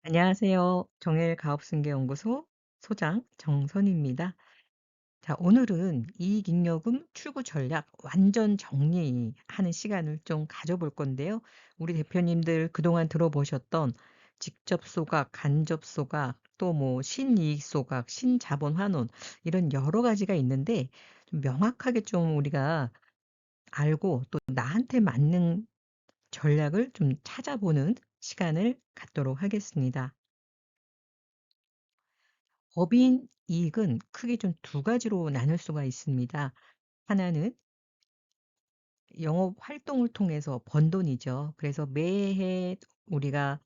안녕하세요. 정일가업승계연구소 소장 정선희입니다. 자, 오늘은 이익잉여금 출구 전략 완전 정리하는 시간을 좀 가져볼 건데요. 우리 대표님들 그동안 들어보셨던 직접 소각, 간접 소각, 또 뭐 신이익 소각, 신자본 환원 이런 여러 가지가 있는데 좀 명확하게 좀 우리가 알고 또 나한테 맞는 전략을 좀 찾아보는 시간을 갖도록 하겠습니다. 법인 이익은 크게 좀 두 가지로 나눌 수가 있습니다. 하나는 영업 활동을 통해서 번 돈이죠. 그래서 매해 우리가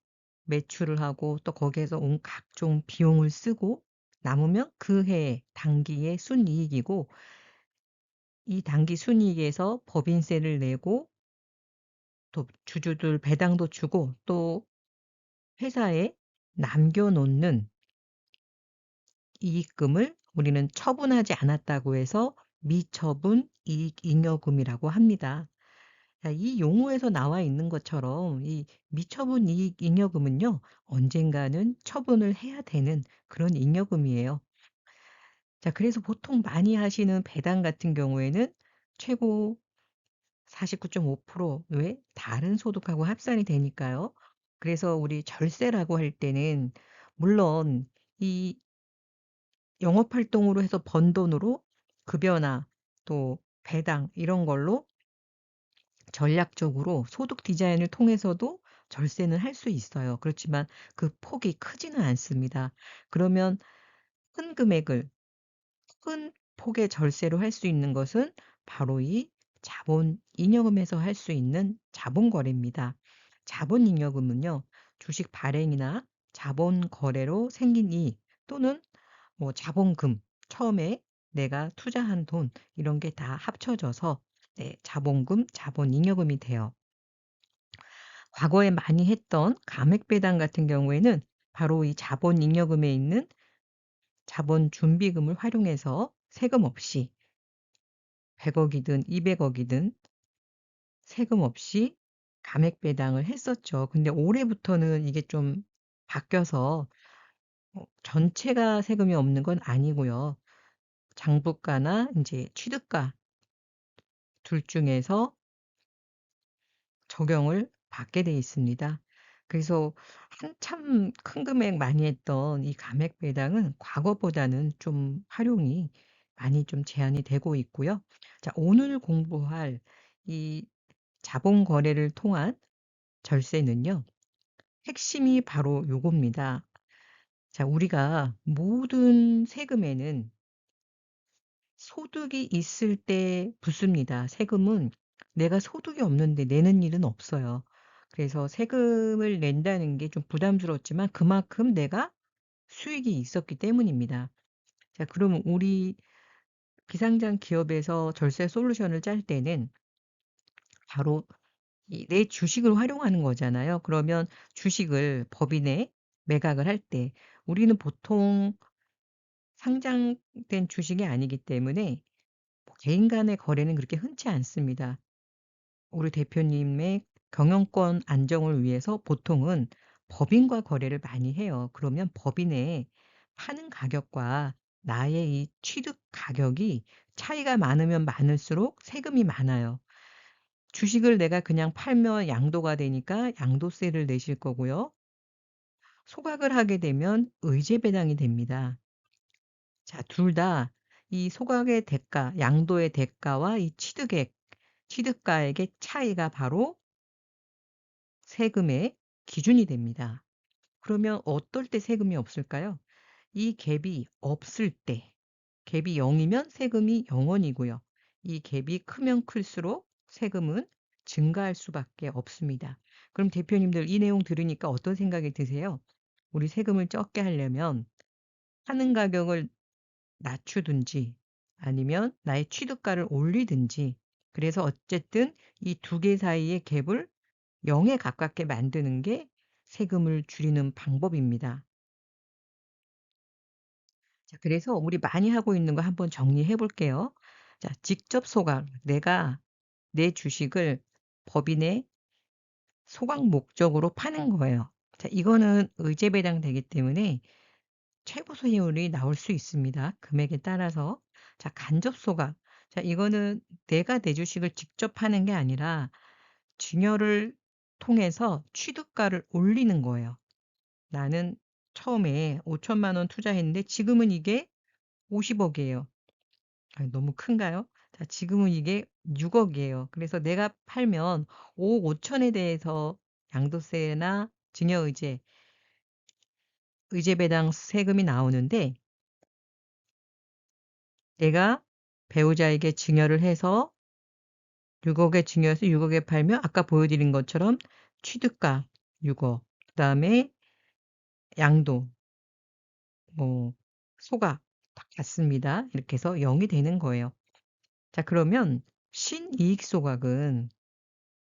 매출을 하고 또 거기에서 온 각종 비용을 쓰고 남으면 그 해 당기의 순이익이고, 이 당기 순이익에서 법인세를 내고 또 주주들 배당도 주고 또 회사에 남겨 놓는 이익금을 우리는 처분하지 않았다고 해서 미처분 이익잉여금이라고 합니다. 자, 이 용어에서 나와 있는 것처럼 이 미처분 이익잉여금은요, 언젠가는 처분을 해야 되는 그런 잉여금이에요. 자, 그래서 보통 많이 하시는 배당 같은 경우에는 최고 49.5%, 왜? 다른 소득하고 합산이 되니까요. 그래서 우리 절세라고 할 때는 물론 이 영업 활동으로 해서 번 돈으로 급여나 또 배당 이런 걸로 전략적으로 소득 디자인을 통해서도 절세는 할 수 있어요. 그렇지만 그 폭이 크지는 않습니다. 그러면 큰 금액을 큰 폭의 절세로 할 수 있는 것은 바로 이 자본 잉여금에서 할 수 있는 자본 거래입니다. 자본 잉여금은요, 주식 발행이나 자본 거래로 생긴 이익 또는 뭐 자본금, 처음에 내가 투자한 돈 이런 게 다 합쳐져서 네, 자본금, 자본잉여금이 돼요. 과거에 많이 했던 감액배당 같은 경우에는 바로 이 자본잉여금에 있는 자본준비금을 활용해서 세금 없이 100억이든 200억이든 세금 없이 감액배당을 했었죠. 근데 올해부터는 이게 좀 바뀌어서 전체가 세금이 없는 건 아니고요. 장부가나 이제 취득가 둘 중에서 적용을 받게 돼 있습니다. 그래서 한참 큰 금액 많이 했던 이 감액 배당은 과거보다는 좀 활용이 많이 좀 제한이 되고 있고요. 자, 오늘 공부할 이 자본 거래를 통한 절세는요, 핵심이 바로 요겁니다. 자, 우리가 모든 세금에는 소득이 있을 때 붙습니다. 세금은 내가 소득이 없는데 내는 일은 없어요. 그래서 세금을 낸다는 게 좀 부담스럽지만 그만큼 내가 수익이 있었기 때문입니다. 자, 그러면 우리 비상장 기업에서 절세 솔루션을 짤 때는 바로 이 내 주식을 활용하는 거잖아요. 그러면 주식을 법인에 매각을 할 때 우리는 보통 상장된 주식이 아니기 때문에 뭐 개인 간의 거래는 그렇게 흔치 않습니다. 우리 대표님의 경영권 안정을 위해서 보통은 법인과 거래를 많이 해요. 그러면 법인의 파는 가격과 나의 이 취득 가격이 차이가 많으면 많을수록 세금이 많아요. 주식을 내가 그냥 팔면 양도가 되니까 양도세를 내실 거고요. 소각을 하게 되면 의제 배당이 됩니다. 자, 둘 다 이 소각의 대가, 양도의 대가와 이 취득액, 취득가액의 차이가 바로 세금의 기준이 됩니다. 그러면 어떨 때 세금이 없을까요? 이 갭이 없을 때, 갭이 0이면 세금이 0원이고요. 이 갭이 크면 클수록 세금은 증가할 수밖에 없습니다. 그럼 대표님들 이 내용 들으니까 어떤 생각이 드세요? 우리 세금을 적게 하려면 하는 가격을 낮추든지 아니면 나의 취득가를 올리든지, 그래서 어쨌든 이 두 개 사이의 갭을 0에 가깝게 만드는 게 세금을 줄이는 방법입니다. 자, 그래서 우리 많이 하고 있는 거 한번 정리해 볼게요. 자, 직접 소각. 내가 내 주식을 법인에 소각 목적으로 파는 거예요. 자, 이거는 의제 배당되기 때문에 최고 수익률이 나올 수 있습니다, 금액에 따라서. 자, 간접 소각. 자, 이거는 내가 내 주식을 직접 하는 게 아니라 증여를 통해서 취득가를 올리는 거예요. 나는 처음에 5천만 원 투자했는데 지금은 이게 50억 이에요. 아, 너무 큰가요? 자, 지금은 이게 6억 이에요. 그래서 내가 팔면 5억 5천에 대해서 양도세나 증여의제, 의제 배당 세금이 나오는데, 내가 배우자에게 증여를 해서 6억에 증여해서 6억에 팔면 아까 보여드린 것처럼 취득가 6억, 그다음에 양도, 뭐 소각 다 같습니다. 이렇게 해서 0이 되는 거예요. 자, 그러면 신이익 소각은,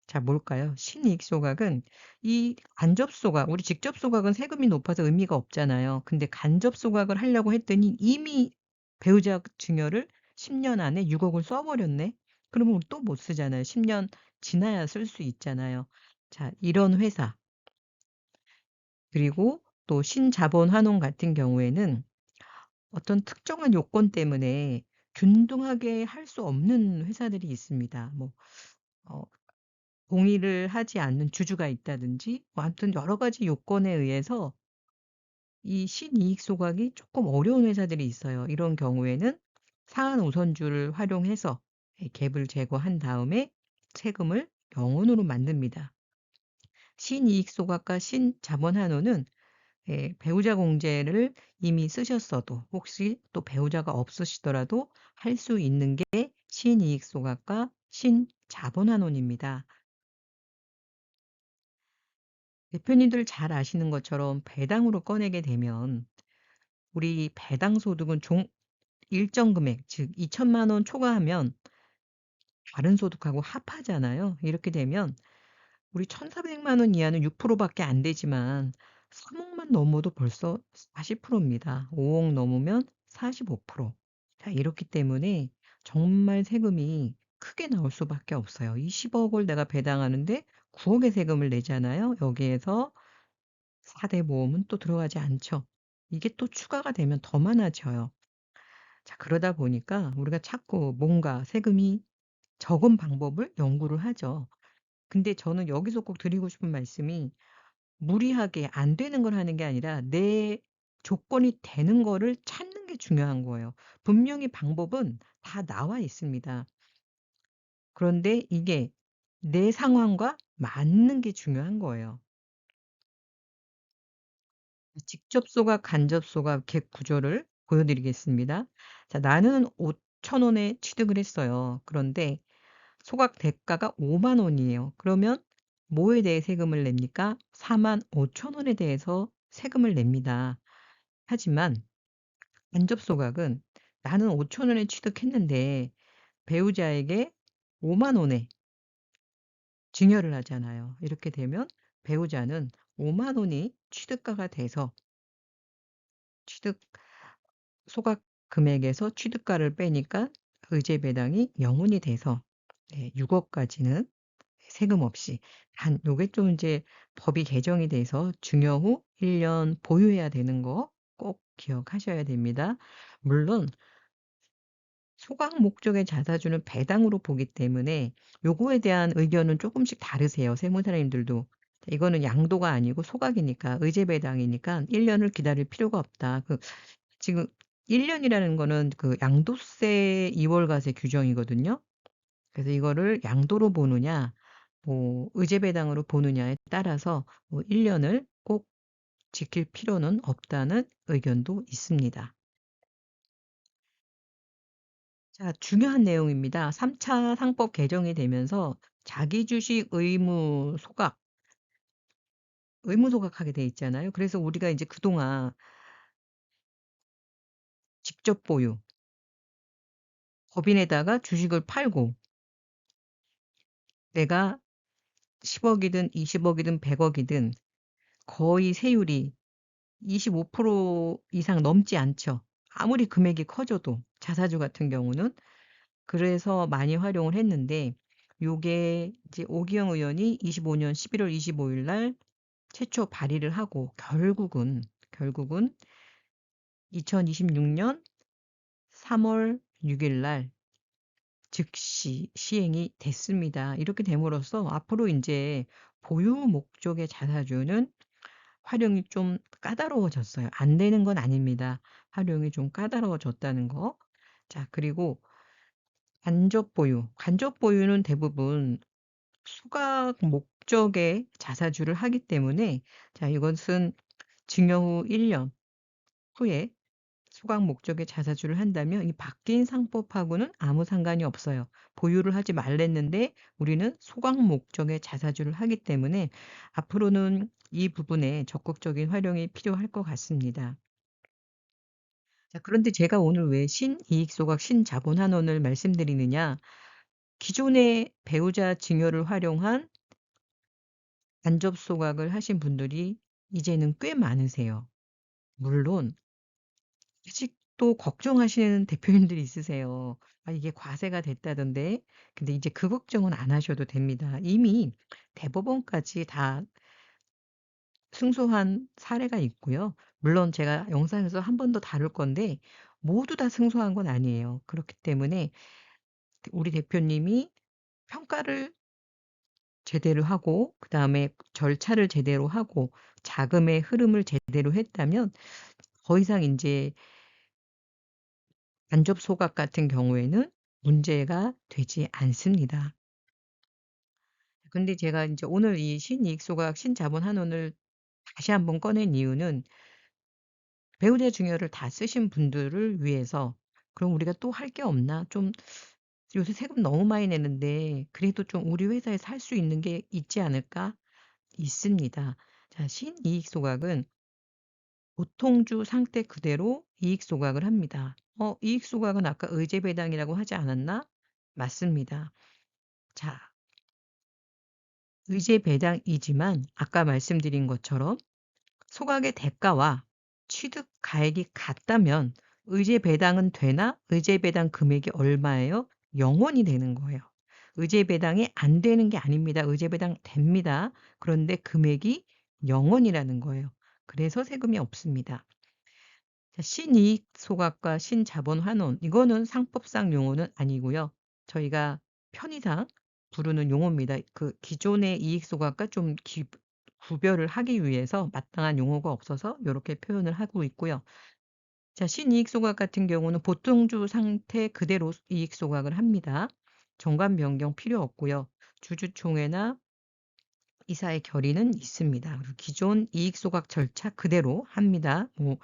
자, 뭘까요? 신이익 소각은 이 간접 소각, 우리 직접 소각은 세금이 높아서 의미가 없잖아요. 근데 간접 소각을 하려고 했더니 이미 배우자 증여를 10년 안에 6억을 써 버렸네. 그러면 또 못 쓰잖아요. 10년 지나야 쓸 수 있잖아요. 자, 이런 회사, 그리고 또 신자본 환원 같은 경우에는 어떤 특정한 요건 때문에 균등하게 할 수 없는 회사들이 있습니다. 뭐 어 동의를 하지 않는 주주가 있다든지, 뭐 아무튼 여러 가지 요건에 의해서 이 신이익 소각이 조금 어려운 회사들이 있어요. 이런 경우에는 상한 우선주를 활용해서 갭을 제거한 다음에 세금을 0 원으로 만듭니다. 신이익 소각과 신자본 환원은 배우자 공제를 이미 쓰셨어도, 혹시 또 배우자가 없으시더라도 할 수 있는 게 신이익 소각과 신자본 환원입니다. 대표님들 잘 아시는 것처럼 배당으로 꺼내게 되면 우리 배당 소득은 일정 금액, 즉 2천만 원 초과하면 다른 소득하고 합하잖아요. 이렇게 되면 우리 1,400만 원 이하는 6% 밖에 안 되지만 3억만 넘어도 벌써 40%입니다. 5억 넘으면 45%. 자, 이렇기 때문에 정말 세금이 크게 나올 수밖에 없어요. 20억을 내가 배당하는데 9억의 세금을 내잖아요. 여기에서 4대 보험은 또 들어가지 않죠. 이게 또 추가가 되면 더 많아져요. 자, 그러다 보니까 우리가 자꾸 뭔가 세금이 적은 방법을 연구를 하죠. 근데 저는 여기서 꼭 드리고 싶은 말씀이, 무리하게 안 되는 걸 하는 게 아니라 내 조건이 되는 거를 찾는 게 중요한 거예요. 분명히 방법은 다 나와 있습니다. 그런데 이게 내 상황과 맞는 게 중요한 거예요. 직접 소각, 간접 소각 갭 구조를 보여드리겠습니다. 자, 나는 5천 원에 취득을 했어요. 그런데 소각 대가가 5만 원이에요. 그러면 뭐에 대해 세금을 냅니까? 4만 5천 원에 대해서 세금을 냅니다. 하지만 간접 소각은 나는 5천 원에 취득했는데 배우자에게 5만 원에 증여를 하잖아요. 이렇게 되면 배우자는 5만 원이 취득가가 돼서 취득 소각 금액에서 취득가를 빼니까 의제 배당이 0 원이 돼서 6억 까지는 세금 없이, 단 요게 좀 이제 법이 개정이 돼서 증여 후 1년 보유해야 되는 거 꼭 기억하셔야 됩니다. 물론 소각 목적의 자사주는 배당으로 보기 때문에 요거에 대한 의견은 조금씩 다르세요, 세무사님들도. 이거는 양도가 아니고 소각이니까, 의제 배당이니까 1 년을 기다릴 필요가 없다. 지금 1 년이라는 거는 양도세 2 월과세 규정이거든요. 그래서 이거를 양도로 보느냐 뭐 의제 배당으로 보느냐에 따라서 뭐 1 년을 꼭 지킬 필요는 없다는 의견도 있습니다. 자, 중요한 내용입니다. 3차 상법 개정이 되면서 자기 주식 의무 소각하게 돼 있잖아요. 그래서 우리가 이제 그동안 직접 보유, 법인에다가 주식을 팔고 내가 10억 이든 20억 이든 100억 이든 거의 세율이 25% 이상 넘지 않죠. 아무리 금액이 커져도, 자사주 같은 경우는. 그래서 많이 활용을 했는데 요게 이제 오기영 의원이 25년 11월 25일 날 최초 발의를 하고 결국은 2026년 3월 6일날 즉시 시행이 됐습니다. 이렇게 됨으로써 앞으로 이제 보유 목적의 자사주는 활용이 좀 까다로워졌어요. 안 되는 건 아닙니다. 활용이 좀 까다로워졌다는 거. 자, 그리고 간접 보유는 대부분 수각 목적의 자사주를 하기 때문에, 자, 이것은 증여 후 1년 후에 수강 목적의 자사주를 한다면 이 바뀐 상법하고는 아무 상관이 없어요. 보유를 하지 말랬는데 우리는 소각 목적의 자사주를 하기 때문에 앞으로는 이 부분에 적극적인 활용이 필요할 것 같습니다. 자, 그런데 제가 오늘 왜 신이익 소각, 신자본 환원을 말씀드리느냐? 기존의 배우자 증여를 활용한 간접 소각을 하신 분들이 이제는 꽤 많으세요. 물론 아직도 걱정하시는 대표님들이 있으세요. "아, 이게 과세가 됐다던데." 근데 이제 그 걱정은 안 하셔도 됩니다. 이미 대법원까지 다 승소한 사례가 있고요. 물론 제가 영상에서 한 번 더 다룰 건데 모두 다 승소한 건 아니에요. 그렇기 때문에 우리 대표님이 평가를 제대로 하고 그다음에 절차를 제대로 하고 자금의 흐름을 제대로 했다면 더 이상 인제 간접 소각 같은 경우에는 문제가 되지 않습니다. 근데 제가 인제 오늘 이 신이익 소각, 신자본 환원을 다시 한번 꺼낸 이유는 배우자 증여를 다 쓰신 분들을 위해서 '그럼 우리가 또 할 게 없나? 좀 요새 세금 너무 많이 내는데 그래도 좀 우리 회사에서 할 수 있는 게 있지 않을까?' 있습니다. 자, 신이익 소각은 보통주 상태 그대로 이익 소각을 합니다. 이익 소각은 아까 의제 배당이라고 하지 않았나? 맞습니다. 자, 의제 배당이지만 아까 말씀드린 것처럼 소각의 대가와 취득 가액이 같다면 의제 배당은 되나? 의제 배당 금액이 얼마예요? 0 원이 되는 거예요. 의제 배당이 안 되는 게 아닙니다. 의제 배당 됩니다. 그런데 금액이 0 원이라는 거예요. 그래서 세금이 없습니다. 자, 신이익 소각과 신자본 환원, 이거는 상법상 용어는 아니고요. 저희가 편의상 부르는 용어입니다. 그 기존의 이익 소각과 좀 구별을 하기 위해서 마땅한 용어가 없어서 이렇게 표현을 하고 있고요. 자, 신이익 소각 같은 경우는 보통주 상태 그대로 이익 소각을 합니다. 정관 변경 필요 없고요. 주주총회나 이사의 결의는 있습니다. 그리고 기존 이익 소각 절차 그대로 합니다. 뭐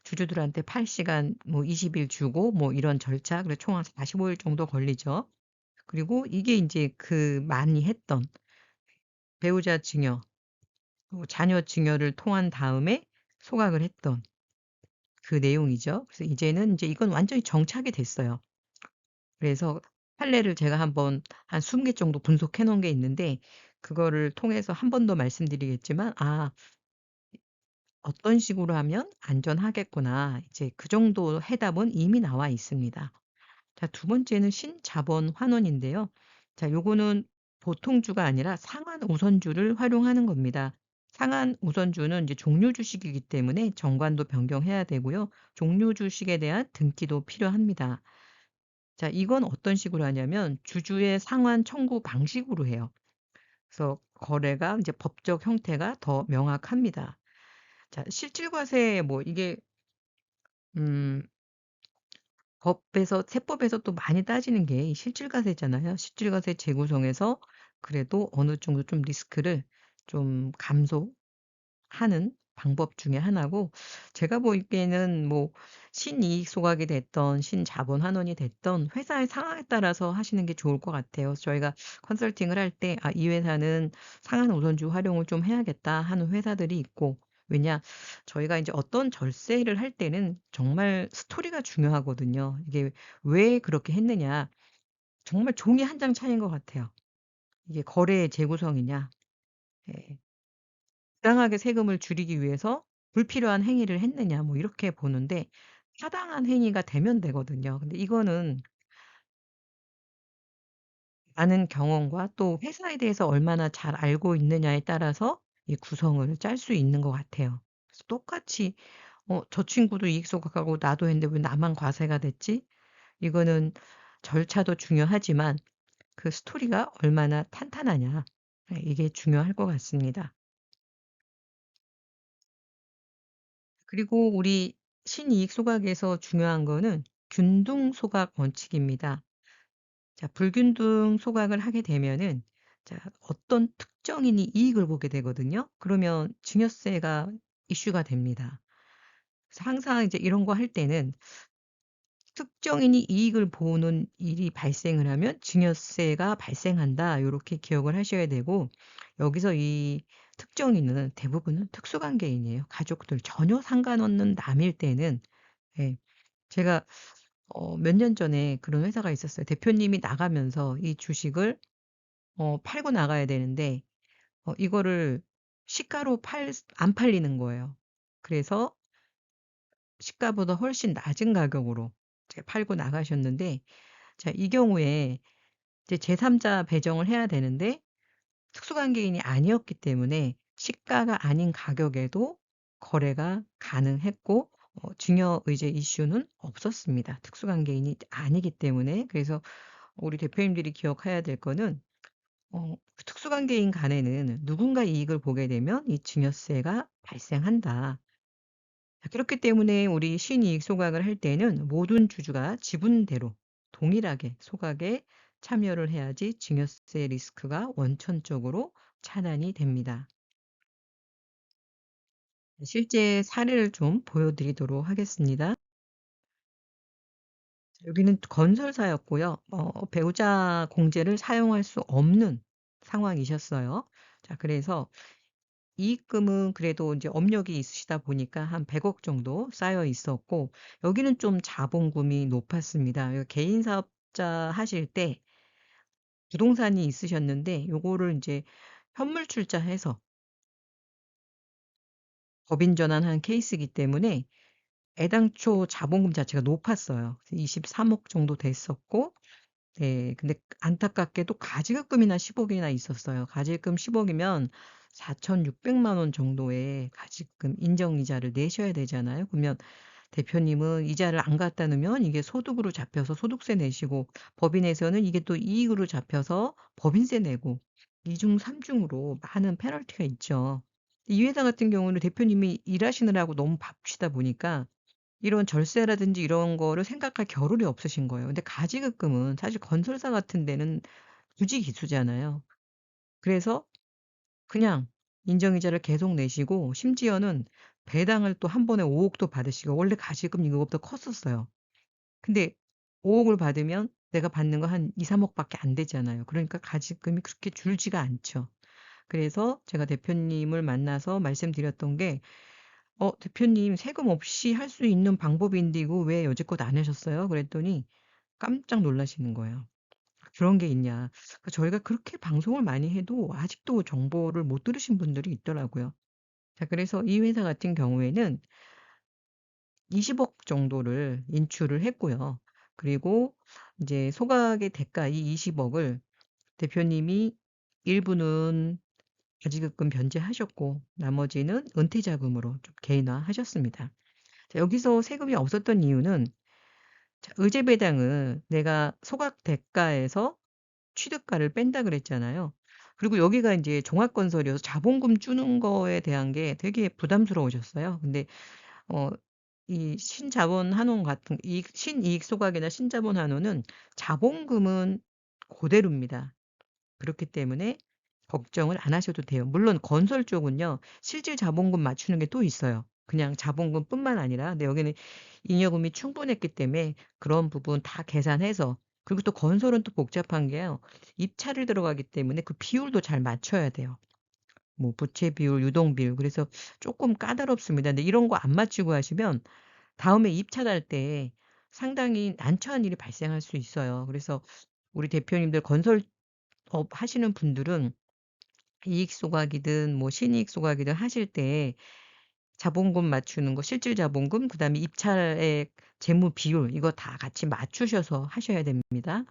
주주들한테 8 시간 뭐 20일 주고 뭐 이런 절차, 그리고 총 한 45일 정도 걸리죠. 그리고 이게 인제 그 많이 했던 배우자 증여, 자녀 증여를 통한 다음에 소각을 했던 그 내용이죠. 그래서 이제는 인제 이건 완전히 정착이 됐어요. 그래서 판례를 제가 한번 한 20개 정도 분석해 놓은 게 있는데 그거를 통해서 한 번 더 말씀드리겠지만 '아, 어떤 식으로 하면 안전하겠구나.' 이제 그 정도 해답은 이미 나와 있습니다. 자, 두 번째는 신자본 환원인데요. 자, 요거는 보통주가 아니라 상한 우선주를 활용하는 겁니다. 상한 우선주는 이제 종료 주식이기 때문에 정관도 변경해야 되고요. 종료 주식에 대한 등기도 필요합니다. 자, 이건 어떤 식으로 하냐면 주주의 상환 청구 방식으로 해요. 그래서 거래가 이제 법적 형태가 더 명확합니다. 자, 실질과세 뭐 이게 음 법에서 세법에서 또 많이 따지는 게 이 실질과세잖아요. 실질과세 재구성에서 그래도 어느 정도 좀 리스크를 좀 감소하는 방법 중에 하나고, 제가 보기에는 뭐 신이익 소각이 됐던 신자본 환원이 됐던 회사의 상황에 따라서 하시는 게 좋을 것 같아요. 그래서 저희가 컨설팅을 할 때 '아, 이 회사는 상한 우선주 활용을 좀 해야겠다.' 하는 회사들이 있고, 왜냐, 저희가 이제 어떤 절세를 할 때는 정말 스토리가 중요하거든요. 이게 왜 그렇게 했느냐. 정말 종이 한 장 차이인 것 같아요. 이게 거래의 재구성이냐, 예, 부당하게 세금을 줄이기 위해서 불필요한 행위를 했느냐, 뭐 이렇게 보는데 타당한 행위가 되면 되거든요. 근데 이거는 아는 경험과 또 회사에 대해서 얼마나 잘 알고 있느냐에 따라서 이 구성을 짤 수 있는 것 같아요. 그래서 똑같이 '저 친구도 이익 소각하고 나도 했는데 왜 나만 과세가 됐지?' 이거는 절차도 중요하지만 그 스토리가 얼마나 탄탄하냐, 이게 중요할 것 같습니다. 그리고 우리 신이익 소각에서 중요한 거는 균등 소각 원칙입니다. 자, 불균등 소각을 하게 되면은 자, 어떤 특정인이 이익을 보게 되거든요. 그러면 증여세가 이슈가 됩니다. 그래서 항상 이제 이런 거 할 때는 특정인이 이익을 보는 일이 발생을 하면 증여세가 발생한다, 요렇게 기억을 하셔야 되고, 여기서 이 특정인은 대부분은 특수관계인이에요. 가족들 전혀 상관없는 남일 때는. 예. 제가 몇 년 전에 그런 회사가 있었어요. 대표님이 나가면서 이 주식을 팔고 나가야 되는데 이거를 시가로 팔 안 팔리는 거예요. 그래서 시가보다 훨씬 낮은 가격으로 이제 팔고 나가셨는데, 자, 이 경우에 이제 제3자 배정을 해야 되는데 특수관계인이 아니었기 때문에 시가가 아닌 가격에도 거래가 가능했고 증여의제 이슈는 없었습니다, 특수관계인이 아니기 때문에. 그래서 우리 대표님들이 기억해야 될 거는 특수관계인 간에는 누군가 이익을 보게 되면 이 증여세가 발생한다. 자, 그렇기 때문에 우리 신이익 소각을 할 때는 모든 주주가 지분대로 동일하게 소각에 참여를 해야지 증여세 리스크가 원천적으로 차단이 됩니다. 실제 사례를 좀 보여드리도록 하겠습니다. 여기는 건설사였고요. 배우자 공제를 사용할 수 없는 상황이셨어요. 자, 그래서 이익금은 그래도 이제 업력이 있으시다 보니까 한 100억 정도 쌓여 있었고, 여기는 좀 자본금이 높았습니다. 개인 사업자 하실 때 부동산이 있으셨는데 요거를 이제 현물 출자해서 법인 전환한 케이스이기 때문에 애당초 자본금 자체가 높았어요. 23억 정도 됐었고, 네. 근데 안타깝게도 가지급금이나 10억 이나 있었어요. 가지금 10억 이면 4,600만 원 정도의 가지금 인정이자를 내셔야 되잖아요. 그러면 대표님은 이자를 안 갖다 놓으면 이게 소득으로 잡혀서 소득세 내시고, 법인에서는 이게 또 이익으로 잡혀서 법인세 내고, 이중 삼중으로 많은 페널티가 있죠. 이 회사 같은 경우는 대표님이 일하시느라고 너무 바쁘시다 보니까 이런 절세라든지 이런 거를 생각할 겨를이 없으신 거예요. 근데 가지급금은 사실 건설사 같은 데는 부지기수잖아요. 그래서 그냥 인정이자를 계속 내시고, 심지어는 배당을 또 한 번에 5 억도 받으시고, 원래 가지금 이거보다 컸었어요. 근데 5 억을 받으면 내가 받는 거 한 2-3 억밖에 안 되잖아요. 그러니까 가지금이 그렇게 줄지가 않죠. 그래서 제가 대표님을 만나서 말씀드렸던 게 대표님, 세금 없이 할 수 있는 방법인데 이거 왜 여지껏 안 하셨어요?" 그랬더니 깜짝 놀라시는 거예요. "그런 게 있냐." 저희가 그렇게 방송을 많이 해도 아직도 정보를 못 들으신 분들이 있더라고요. 자, 그래서 이 회사 같은 경우에는 20억 정도를 인출을 했고요. 그리고 이제 소각의 대가 이 20억 억을 대표님이 일부는 가지급금 변제하셨고, 나머지는 은퇴 자금으로 좀 개인화하셨습니다. 자, 여기서 세금이 없었던 이유는, 자, 의제 배당은 내가 소각 대가에서 취득가를 뺀다 그랬잖아요. 그리고 여기가 인제 종합건설이어서 자본금 주는 거에 대한 게 되게 부담스러우셨어요. 근데 어 이 신자본 환원 같은 신이익 소각이나 신자본 환원은 자본금은 고대로입니다. 그렇기 때문에 걱정을 안 하셔도 돼요. 물론 건설 쪽은요, 실질 자본금 맞추는 게 또 있어요. 그냥 자본금뿐만 아니라. 근데 여기는 잉여금이 충분했기 때문에 그런 부분 다 계산해서. 그리고 또 건설은 또 복잡한 게요, 입찰을 들어가기 때문에 그 비율도 잘 맞춰야 돼요. 뭐 부채 비율, 유동 비율. 그래서 쪼끔 까다롭습니다. 근데 이런 거 안 맞추고 하시면 다음에 입찰할 때 상당히 난처한 일이 발생할 수 있어요. 그래서 우리 대표님들 건설업 하시는 분들은 이익 소각이든 뭐 신이익 소각이든 하실 때 자본금 맞추는 거, 실질 자본금, 그다음에 입찰액, 재무 비율, 이거 다 같이 맞추셔서 하셔야 됩니다.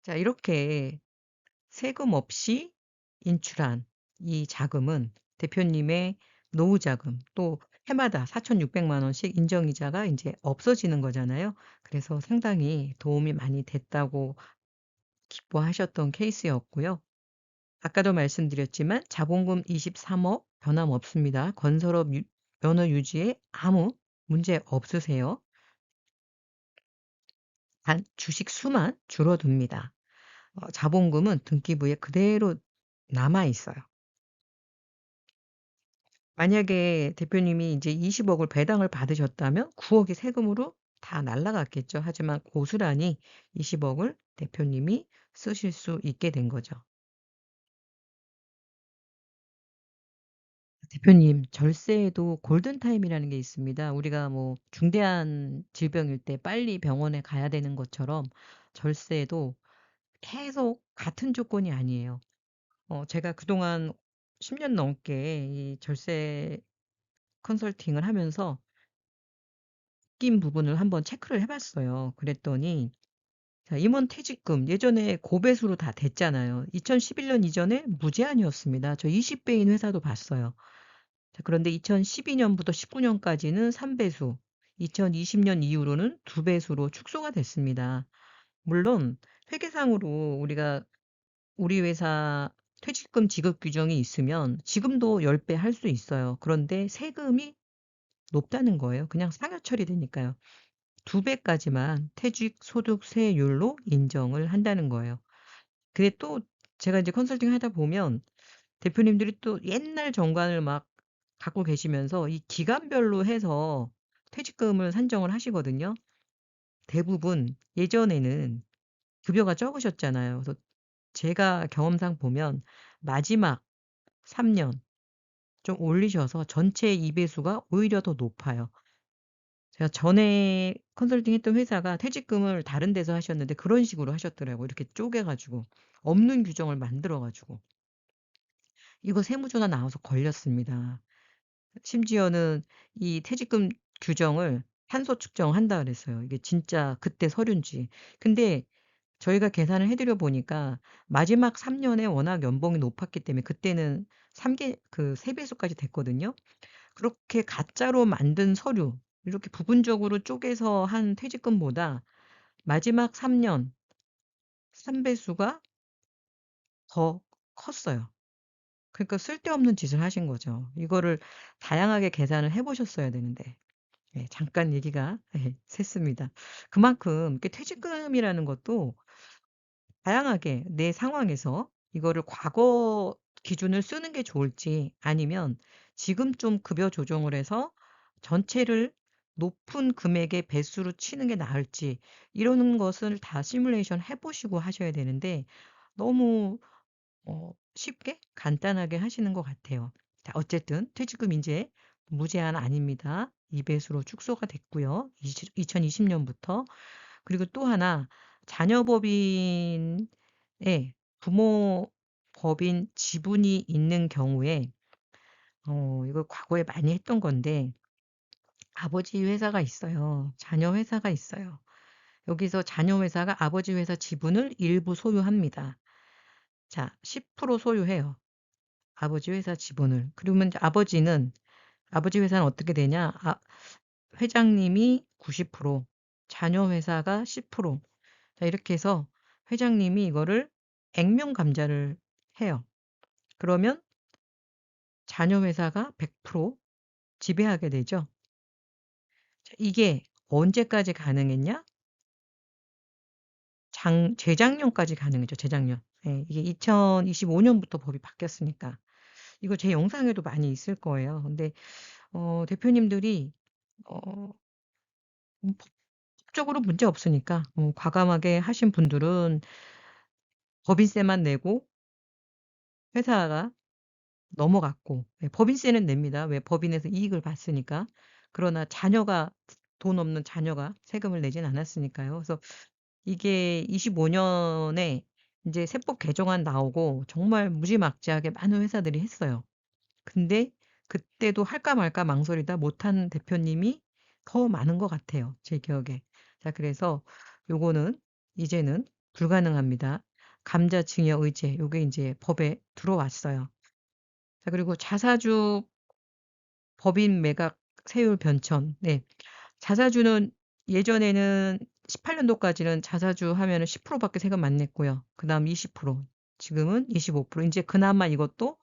자, 이렇게 세금 없이 인출한 이 자금은 대표님의 노후 자금 또 해마다 4,600만 원씩 인정이자가 인제 없어지는 거잖아요. 그래서 상당히 도움이 많이 됐다고 기뻐하셨던 케이스였고요. 아까도 말씀드렸지만 자본금 23억 변함없습니다. 건설업 면허 유지에 아무 문제 없으세요. 단 주식 수만 줄어듭니다. 자본금은 등기부에 그대로 남아 있어요. 만약에 대표님이 이제 20억을 배당을 받으셨다면 9억이 세금으로 다 날아갔겠죠. 하지만 고스란히 20억을 대표님이 쓰실 수 있게 된 거죠. 대표님, 절세에도 골든타임이라는 게 있습니다. 우리가 뭐 중대한 질병일 때 빨리 병원에 가야 되는 것처럼 절세에도 계속 같은 조건이 아니에요. 제가 그동안 10년 넘게 이 절세 컨설팅을 하면서 낀 부분을 한번 체크를 해 봤어요. 그랬더니 자 임원 퇴직금 예전에 고배수로 다 됐잖아요. 2011년 이전에 무제한이었습니다. 저 20 배인 회사도 봤어요. 자 그런데 2012 년부터 19 년까지는 3 배수, 2020년 이후로는 2 배수로 축소가 됐습니다. 물론 회계상으로 우리가 우리 회사 퇴직금 지급 규정이 있으면 지금도 10배 할 수 있어요. 그런데 세금이 높다는 거예요. 그냥 상여 처리되니까요. 2 배까지만 퇴직소득세율로 인정을 한다는 거예요. 그게 또 제가 이제 컨설팅 하다 보면 대표님들이 또 옛날 정관을 막 갖고 계시면서 이 기간별로 해서 퇴직금을 산정을 하시거든요. 대부분 예전에는 급여가 적으셨잖아요. 그래서 제가 경험상 보면 마지막 3년 좀 올리셔서 전체 2 배수가 오히려 더 높아요. 제가 전에 컨설팅 했던 회사가 퇴직금을 다른 데서 하셨는데 그런 식으로 하셨더라고요. 이렇게 쪼개 가지고 없는 규정을 만들어 가지고. 이거 세무조사 나와서 걸렸습니다. 심지어는 이 퇴직금 규정을 탄소 측정한다 그랬어요. 이게 진짜 그때 서류인지. 근데 저희가 계산을 해 드려 보니까 마지막 3 년에 워낙 연봉이 높았기 때문에 그때는 3개 그 3 배수까지 됐거든요. 그렇게 가짜로 만든 서류 이렇게 부분적으로 쪼개서 한 퇴직금보다 마지막 3년 3 배수가 더 컸어요. 그러니까 쓸데없는 짓을 하신 거죠. 이거를 다양하게 계산을 해 보셨어야 되는데. 예 잠깐 얘기가 예 샜습니다. 그만큼 이렇게 퇴직금이라는 것도 다양하게 내 상황에서 이거를 과거 기준을 쓰는 게 좋을지 아니면 지금 좀 급여 조정을 해서 전체를 높은 금액의 배수로 치는 게 나을지 이러는 것을 다 시뮬레이션 해 보시고 하셔야 되는데 너무 쉽게 간단하게 하시는 것 같아요. 자 어쨌든 퇴직금 인제 무제한 아닙니다. 2 배수로 축소가 됐고요. 2020 년부터. 그리고 또 하나 자녀법인의 부모 법인 지분이 있는 경우에 이걸 과거에 많이 했던 건데 아버지 회사가 있어요. 자녀 회사가 있어요. 여기서 자녀 회사가 아버지 회사 지분을 일부 소유합니다. 자 10% 소유해요. 아버지 회사 지분을. 그러면 이제 아버지 회사는 어떻게 되냐? 회장님이 90% 자녀 회사가 10% 자 이렇게 해서 회장님이 이거를 액면 감자를 해요. 그러면 자녀 회사가 100% 지배하게 되죠. 자 이게 언제까지 가능했냐? 재작년까지 가능했죠, 재작년. 예. 이게 2025 년부터 법이 바뀌었으니까. 이거 제 영상에도 많이 있을 거예요. 근데 대표님들이 어 법적으로 문제 없으니까 과감하게 하신 분들은 법인세만 내고 회사가 넘어갔고 예 법인세는 냅니다. 왜 법인에서 이익을 봤으니까. 그러나 자녀가 돈 없는 자녀가 세금을 내진 않았으니까요. 그래서 이게 25 년에 인제 세법 개정안 나오고 정말 무지막지하게 많은 회사들이 했어요. 근데 그때도 할까 말까 망설이다 못한 대표님이 더 많은 것 같아요, 제 기억에. 자 그래서 요거는 이제는 불가능합니다. 감자 증여 의제 요게 인제 법에 들어왔어요. 자 그리고 자사주 법인 매각 세율 변천. 네. 자사주는 예전에는 18 년도까지는 자사주 하면은 10% 밖에 세금 안 냈고요. 그다음 20%, 지금은 25%. 인제 그나마 이것도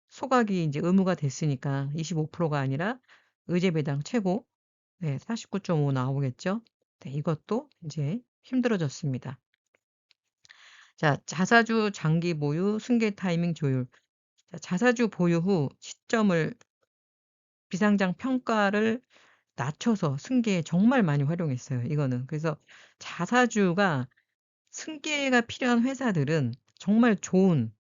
소각이 인제 의무가 됐으니까 25%가 아니라 의제 배당 최고 49.5 나오겠죠. 네 이것도 인제 힘들어졌습니다. 자 자사주 장기 보유 승계 타이밍 조율. 자 자사주 보유 후 시점을 비상장 평가를 낮춰서 승계에 정말 많이 활용했어요 이거는. 그래서 자사주가 승계가 필요한 회사들은 정말 좋은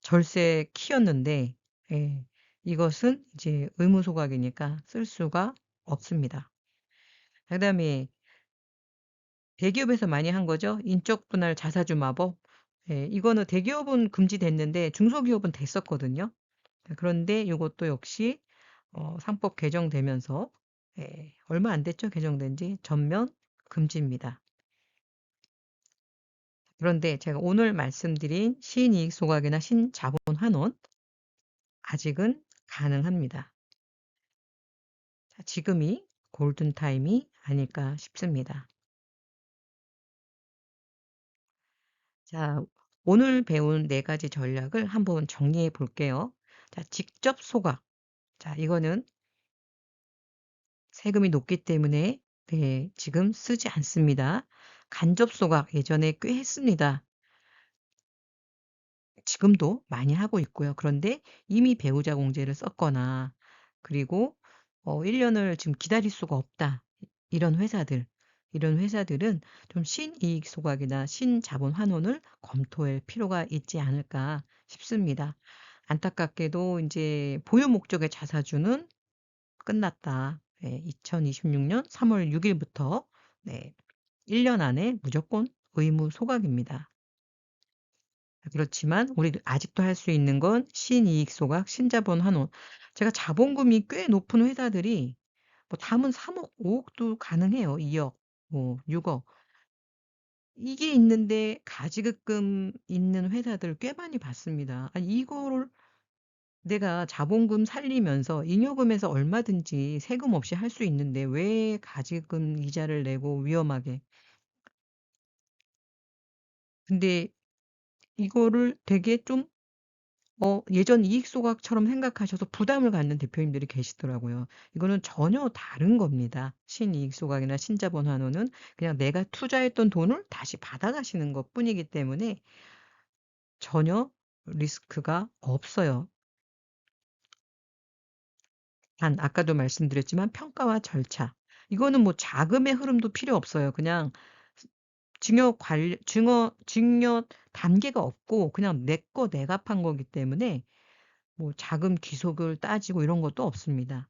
절세 키였는데 예 이것은 이제 의무 소각이니까 쓸 수가 없습니다. 그다음에 대기업에서 많이 한 거죠. 인적 분할 자사주 마법. 예 이거는 대기업은 금지됐는데 중소기업은 됐었거든요. 그런데 요것도 역시 상법 개정되면서 얼마 안 됐죠 개정된 지. 전면 금지입니다. 그런데 제가 오늘 말씀드린 신이익 소각이나 신자본 환원 아직은 가능합니다. 자 지금이 골든타임이 아닐까 싶습니다. 자 오늘 배운 4 가지 전략을 한번 정리해 볼게요. 자 직접 소각. 자 이거는 세금이 높기 때문에 지금 쓰지 않습니다. 간접 소각 예전에 꽤 했습니다. 지금도 많이 하고 있고요. 그런데 이미 배우자 공제를 썼거나 그리고 1 년을 지금 기다릴 수가 없다. 이런 회사들, 이런 회사들은 좀 신이익 소각이나 신자본 환원을 검토할 필요가 있지 않을까 싶습니다. 안타깝게도 인제 보유 목적의 자사주는 끝났다. 2026년 3월 6 일부터 1년 안에 무조건 의무 소각입니다. 그렇지만 우리 아직도 할 수 있는 건 신이익 소각, 신자본 환원. 제가 자본금이 꽤 높은 회사들이 뭐 담은 3 억, 5 억도 가능해요. 2억 뭐 6 억. 이게 있는데 가지급금 있는 회사들 꽤 많이 봤습니다. 아니 이거를 내가 자본금 살리면서 잉여금에서 얼마든지 세금 없이 할 수 있는데 왜 가지금 이자를 내고 위험하게. 근데 이거를 되게 좀 예전 이익 소각처럼 생각하셔서 부담을 갖는 대표님들이 계시더라고요. 이거는 전혀 다른 겁니다. 신이익 소각이나 신자본 환원은 그냥 내가 투자했던 돈을 다시 받아가시는 것뿐이기 때문에 전혀 리스크가 없어요. 단 아까도 말씀드렸지만 평가와 절차. 이거는 뭐 자금의 흐름도 필요 없어요. 그냥 증여 단계가 없고 그냥 내 거 내가 판 거기 때문에 뭐 자금 귀속을 따지고 이런 것도 없습니다.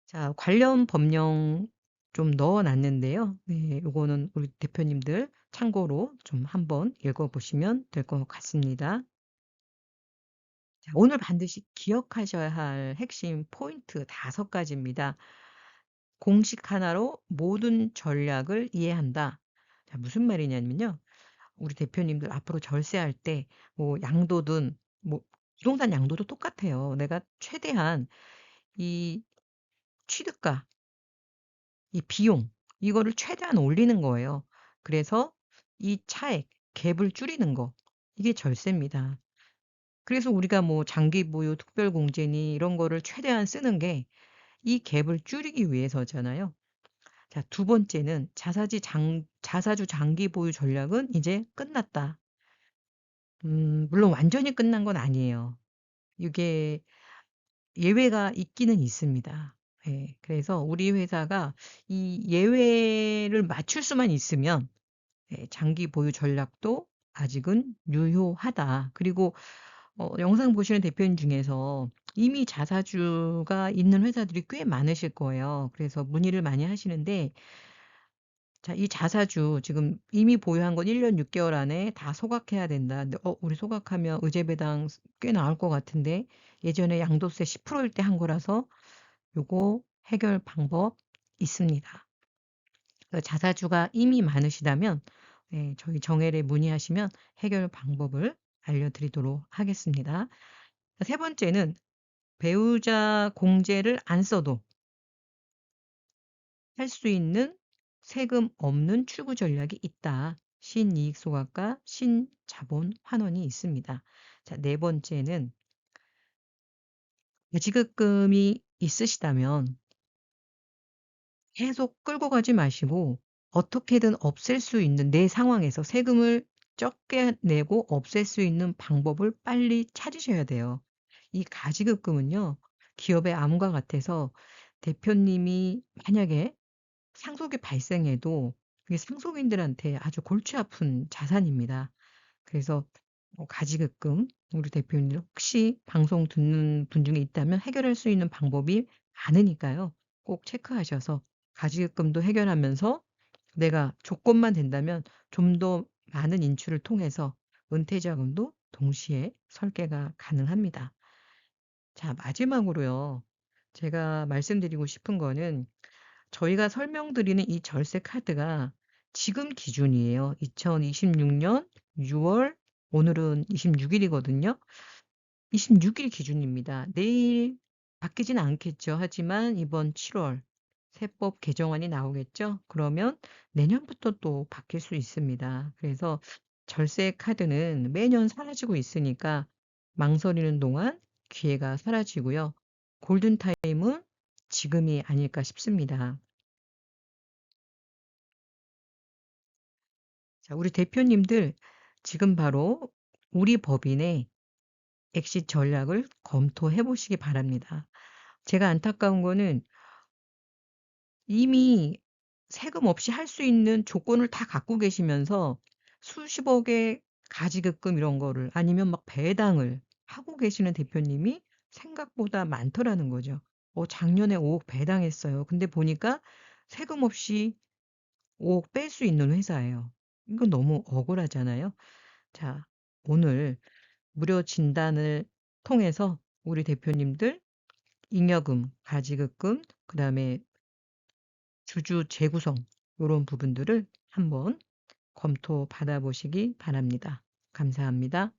자 관련 법령 좀 넣어 놨는데요. 네 요거는 우리 대표님들 참고로 좀 한번 읽어 보시면 될 것 같습니다. 자 오늘 반드시 기억하셔야 할 핵심 포인트 5 가지입니다. 공식 하나로 모든 전략을 이해한다. 자 무슨 말이냐면요. 우리 대표님들 앞으로 절세할 때 뭐 양도든 뭐 부동산 양도도 똑같아요. 내가 최대한 이 취득가, 이 비용 이거를 최대한 올리는 거예요. 그래서 이 차액 갭을 줄이는 거 이게 절세입니다. 그래서 우리가 뭐 장기 보유, 특별 공제니 이런 거를 최대한 쓰는 게 이 갭을 줄이기 위해서잖아요. 자 두 번째는 자사주 장기 보유 전략은 이제 끝났다. 물론 완전히 끝난 건 아니에요. 이게 예외가 있기는 있습니다. 그래서 우리 회사가 이 예외를 맞출 수만 있으면 장기 보유 전략도 아직은 유효하다. 그리고 영상 보시는 대표님 중에서 이미 자사주가 있는 회사들이 꽤 많으실 거예요. 그래서 문의를 많이 하시는데 자 이 자사주 지금 이미 보유한 건 1년 6 개월 안에 다 소각해야 된다. 근데 우리 소각하면 의제 배당 꽤 나올 것 같은데 예전에 양도세 10% 일 때 한 거라서 요거 해결 방법 있습니다. 자사주가 이미 많으시다면 저희 정혜에 문의하시면 해결 방법을 알려드리도록 하겠습니다. 세 번째는 배우자 공제를 안 써도 할 수 있는 세금 없는 출구 전략이 있다. 신이익 소각과 신자본 환원이 있습니다. 자, 네 번째는 지급금이 있으시다면 계속 끌고 가지 마시고 어떻게든 없앨 수 있는 내 상황에서 세금을 적게 내고 없앨 수 있는 방법을 빨리 찾으셔야 돼요. 이 가지급금은요. 기업의 암과 같아서 대표님이 만약에 상속이 발생해도 그게 상속인들한테 아주 골치 아픈 자산입니다. 그래서 가지급금 우리 대표님 혹시 방송 듣는 분 중에 있다면 해결할 수 있는 방법이 많으니까요. 꼭 체크하셔서 가지급금도 해결하면서 내가 조건만 된다면 좀 더 많은 인출을 통해서 은퇴자금도 동시에 설계가 가능합니다. 자, 마지막으로요. 제가 말씀드리고 싶은 거는 저희가 설명드리는 이 절세 카드가 지금 기준이에요. 2026년 6월 오늘은 26 일이거든요. 26일 기준입니다. 내일 바뀌진 않겠죠. 하지만 이번 7월 세법 개정안이 나오겠죠. 그러면 내년부터 또 바뀔 수 있습니다. 그래서 절세 카드는 매년 사라지고 있으니까 망설이는 동안 기회가 사라지고요. 골든타임은 지금이 아닐까 싶습니다. 자, 우리 대표님들 지금 바로 우리 법인의 엑시 전략을 검토해 보시기 바랍니다. 제가 안타까운 거는 이미 세금 없이 할 수 있는 조건을 다 갖고 계시면서 수십억의 가지급금 이런 거를 아니면 막 배당을 하고 계시는 대표님이 생각보다 많더라는 거죠. 작년에 5억 배당했어요. 근데 보니까 세금 없이 5억 뺄 수 있는 회사예요. 이거 너무 억울하잖아요. 자, 오늘 무료 진단을 통해서 우리 대표님들 잉여금, 가지급금, 그다음에 주주 재구성 요런 부분들을 한번 검토 받아 보시기 바랍니다. 감사합니다.